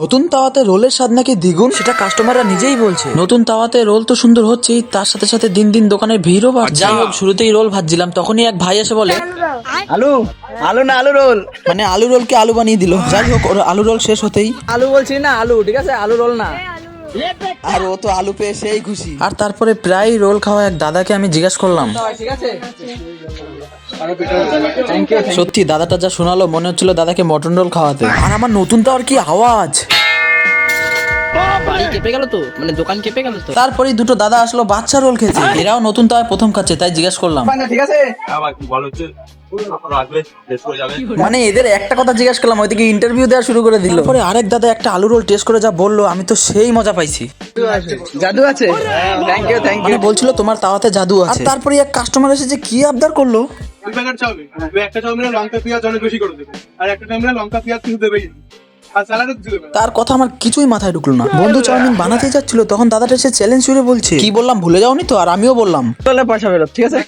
নতুন তাওয়াতে রোলের স্বাদ নাকি দ্বিগুণ, সেটা কাস্টমাররা নিজেই বলছে। নতুন তাওয়াতে রোল তো সুন্দর হচ্ছেই, তার সাথে সাথে দিন দিন দোকানের ভিড়ও বাড়ছে। যাই হোক, শুরুতেই রোল ভাজছিলাম, তখনই এক ভাই এসে বলে আলু আলু না আলু রোল। মানে আলু রোলকে আলু বানিয়ে দিল। যাই হোক, ওর আলু রোল শেষ হতেই আলু বলছি না আলু, ঠিক আছে, আলু রোল না। আর ও তো আলু পেয়ে সেই খুশি। আর তারপরে প্রায় রোল খাওয়া এক দাদাকে আমি জিজ্ঞাসা করলাম, ঠিক আছে, সত্যি দাদাটা যা শোনালো মনে হচ্ছিল দাদাকে মটন রোল খাওয়াতে। আর আমার নতুন তাওয়ার কি আওয়াজ! বাড়ি কেঁপে গেল তো, মানে দোকান কেঁপে গেল তো। তারপরেই দুটো দাদা আসলো বাচ্চা রোল খেতে। এরাও নতুন তাওয়ায় প্রথম খাচ্ছে, তাই জিজ্ঞাসা করলাম, ঠিক আছে। মানে এদের একটা কথা জিজ্ঞাসা করলাম, ওইদিকে ইন্টারভিউ দেওয়া শুরু করে দিল। পরে আরেক দাদা একটা আলু রোল টেস্ট করে যা বললো, আমি তো সেই মজা পাইছি। জাদু আছে। থ্যাংক ইউ থ্যাংক মানে ইউ। বলছিল তোমার তাওয়াতে জাদু আছে। আর তারপরে এক কাস্টমার এসে যে কি আবদার করলো, দুই প্যাকেট চাউমিন, একটা চাউমিনে লঙ্কা পেঁয়াজ অনেক বেশি করে দেবে, আর একটা চাউমিনে লঙ্কা পেঁয়াজ কিছু দেবেই না, আর স্যালাডও কিছু দেবে না। তার কথা আমার কিছুই মাথায় ঢুকলো না। বন্ধু চাউমিন বানাতে যাচ্ছিল, তখন দাদাটা এসে চ্যালেঞ্জ ছুড়ে বলছে, কি বললাম ভুলে যাওনি তো? আর আমিও বললাম, তাহলে পয়সা ফেরত, ঠিক আছে।